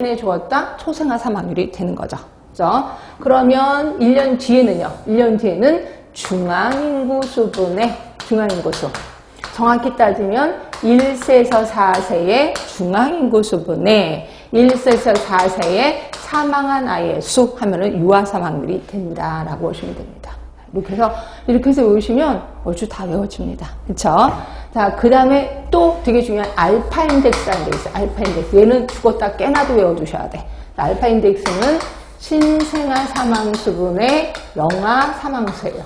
에 주었다 초생아 사망률이 되는 거죠. 그죠? 그러면 1년 뒤에는요. 1년 뒤에는 중앙인구 수분의 중앙인구수. 정확히 따지면 1세에서 4세의 중앙인구 수분에 1세에서 4세의 사망한 아이의 수 하면은 유아 사망률이 된다라고 보시면 됩니다. 이렇게 해서 외우시면 얼추 다 외워집니다. 그쵸? 자, 그 다음에 또 되게 중요한 알파 인덱스라는 게 있어요. 알파 인덱스. 얘는 죽었다 깨나도 외워두셔야 돼. 알파 인덱스는 신생아 사망 수분의 영아 사망수예요.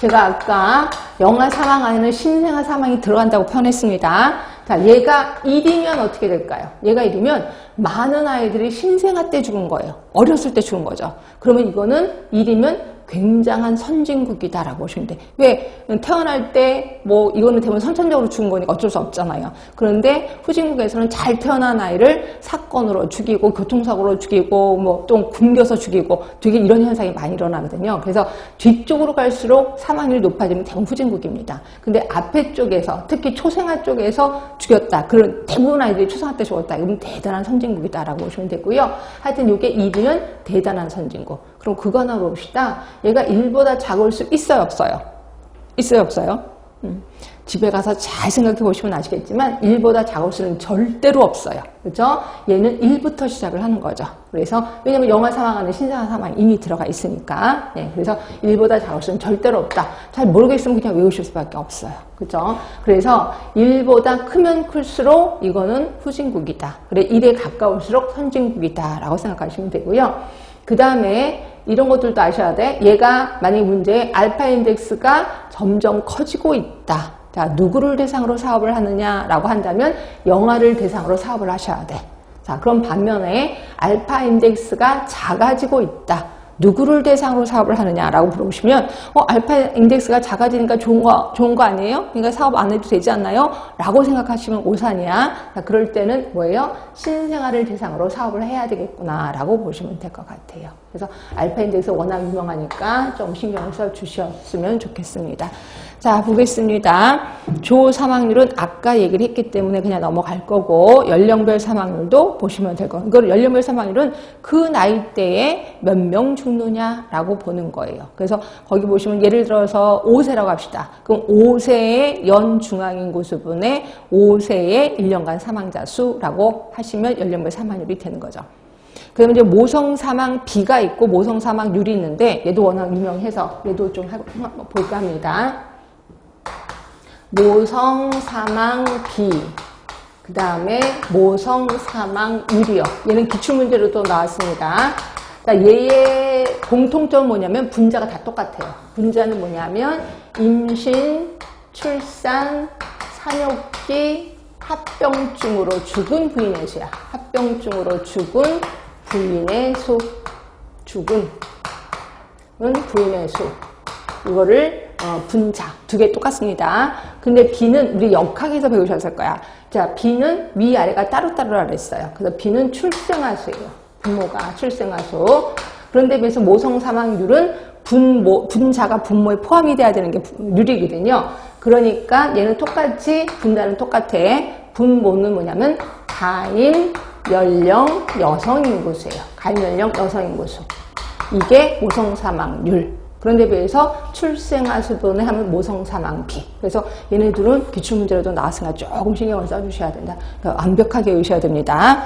제가 아까 영아 사망 안에는 신생아 사망이 들어간다고 표현했습니다. 자, 얘가 1이면 어떻게 될까요? 얘가 1이면 많은 아이들이 신생아 때 죽은 거예요. 어렸을 때 죽은 거죠. 그러면 이거는 1이면 굉장한 선진국이다라고 보시면 돼. 왜? 태어날 때 이거는 대부분 선천적으로 죽은 거니까 어쩔 수 없잖아요. 그런데 후진국에서는 잘 태어난 아이를 사건으로 죽이고 교통사고로 죽이고 또 굶겨서 죽이고 되게 이런 현상이 많이 일어나거든요. 그래서 뒤쪽으로 갈수록 사망률이 높아지면 대부분 후진국입니다. 근데 앞에 쪽에서 특히 초생아 쪽에서 죽였다. 그런 대부분 아이들이 초생아 때 죽었다. 이건 대단한 선진국이다라고 보시면 되고요. 하여튼 이게 2면 대단한 선진국. 그럼 그거 하나 봅시다. 얘가 1보다 작을 수 있어요, 없어요? 있어요, 없어요? 집에 가서 잘 생각해 보시면 아시겠지만 1보다 작을 수는 절대로 없어요. 그죠? 얘는 1부터 시작을 하는 거죠. 그래서 왜냐면 영아 사망 안에 신생아 사망이 이미 들어가 있으니까. 네, 그래서 1보다 작을 수는 절대로 없다. 잘 모르겠으면 그냥 외우실 수밖에 없어요. 그죠? 그래서 1보다 크면 클수록 이거는 후진국이다. 그래 1에 가까울수록 선진국이다 라고 생각하시면 되고요. 그 다음에 이런 것들도 아셔야 돼. 얘가 만약에 문제에 알파 인덱스가 점점 커지고 있다. 자, 누구를 대상으로 사업을 하느냐라고 한다면 영아를 대상으로 사업을 하셔야 돼. 자, 그럼 반면에 알파 인덱스가 작아지고 있다. 누구를 대상으로 사업을 하느냐라고 물어보시면 알파 인덱스가 작아지니까 좋은 거 아니에요? 그러니까 사업 안 해도 되지 않나요? 라고 생각하시면 오산이야. 자, 그럴 때는 뭐예요? 신생아를 대상으로 사업을 해야 되겠구나 라고 보시면 될 것 같아요. 그래서 알파 인덱스 워낙 유명하니까 좀 신경을 써주셨으면 좋겠습니다. 자, 보겠습니다. 조 사망률은 아까 얘기를 했기 때문에 그냥 넘어갈 거고 연령별 사망률도 보시면 될 거예요. 이걸 연령별 사망률은 그 나이대에 몇 명 죽느냐라고 보는 거예요. 그래서 거기 보시면 예를 들어서 5세라고 합시다. 그럼 5세의 연중앙인구 수분의 5세의 1년간 사망자 수라고 하시면 연령별 사망률이 되는 거죠. 그다음에 이제 모성 사망 비가 있고 모성 사망률이 있는데 얘도 워낙 유명해서 얘도 좀 볼까 합니다. 모성 사망 비, 그 다음에 모성 사망률이요. 얘는 기출문제로 또 나왔습니다. 자, 얘의 공통점은 뭐냐면 분자가 다 똑같아요. 분자는 뭐냐면 임신, 출산, 산욕기, 합병증으로 죽은 부인의 수야. 합병증으로 죽은 부인의 수. 죽은 부인의 수. 이거를 분자 두 개 똑같습니다. 근데 B는 우리 역학에서 배우셨을 거야. 자, B는 위아래가 따로따로라 그랬어요. 그래서 B는 출생아수예요. 분모가 출생아수. 그런데 비해서 모성 사망률은 분자가 분모에 포함이 돼야 되는 게 률이거든요. 그러니까 얘는 똑같이 분자는 똑같아. 분모는 뭐냐면 가임, 연령, 여성 인구수예요. 가임, 연령, 여성 인구수. 이게 모성 사망률. 그런데 비해서 출생아 수분을 하면 모성 사망비. 그래서 얘네들은 기출문제로도 나왔으니까 조금 신경을 써주셔야 된다. 그러니까 완벽하게 외우셔야 됩니다.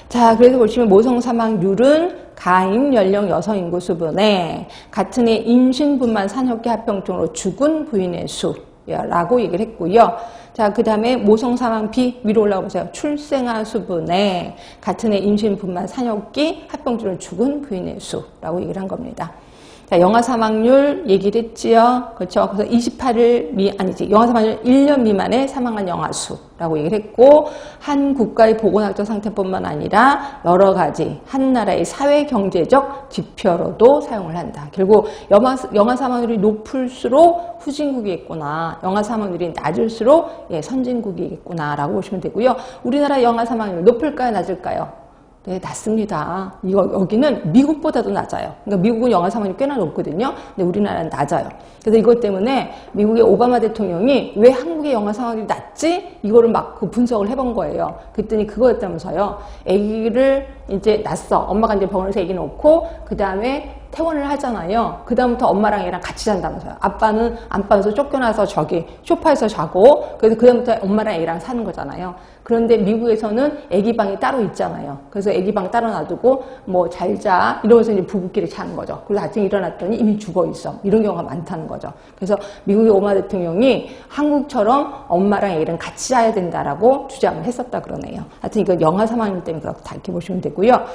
자, 그래서 보시면 모성 사망률은 가임, 연령, 여성 인구 수분에 같은 해 임신분만 산욕기 합병증으로 죽은 부인의 수라고 얘기를 했고요. 자, 그 다음에 모성 사망비 위로 올라가 보세요. 출생아 수분에 같은 해 임신분만 산욕기 합병증으로 죽은 부인의 수라고 얘기를 한 겁니다. 자, 영아 사망률 얘기를 했지요. 그렇죠? 그래서 28일 영아 사망률 1년 미만의 사망한 영아 수라고 얘기를 했고, 한 국가의 보건학적 상태뿐만 아니라 여러 가지 한 나라의 사회 경제적 지표로도 사용을 한다. 결국 영아 사망률이 높을수록 후진국이겠구나. 영아 사망률이 낮을수록 선진국이겠구나라고 보시면 되고요. 우리나라 영아 사망률 높을까요, 낮을까요? 네, 낮습니다. 여기는 미국보다도 낮아요. 그러니까 미국은 영아 사망률이 꽤나 높거든요. 근데 우리나라는 낮아요. 그래서 이것 때문에 미국의 오바마 대통령이 왜 한국의 영아 사망률이 낮지? 이거를 막 그 분석을 해본 거예요. 그랬더니 그거였다면서요. 아기를 이제 낳았어. 엄마가 이제 병원에서 아기 놓고, 그 다음에 퇴원을 하잖아요. 그 다음부터 엄마랑 얘랑 같이 잔다면서요. 아빠는 안방에서 쫓겨나서 저기 소파에서 자고, 그래서 그 다음부터 엄마랑 애랑 사는 거잖아요. 그런데 미국에서는 아기 방이 따로 있잖아요. 그래서 아기 방 따로 놔두고 뭐 잘 자 이러면서 이제 부부끼리 자는 거죠. 그래서 아침에 일어났더니 이미 죽어 있어. 이런 경우가 많다는 거죠. 그래서 미국의 오바마 대통령이 한국처럼 엄마랑 애랑 같이 자야 된다라고 주장을 했었다 그러네요. 하여튼 이거 영아 사망률 때문에 그렇다 이렇게 보시면 되고요.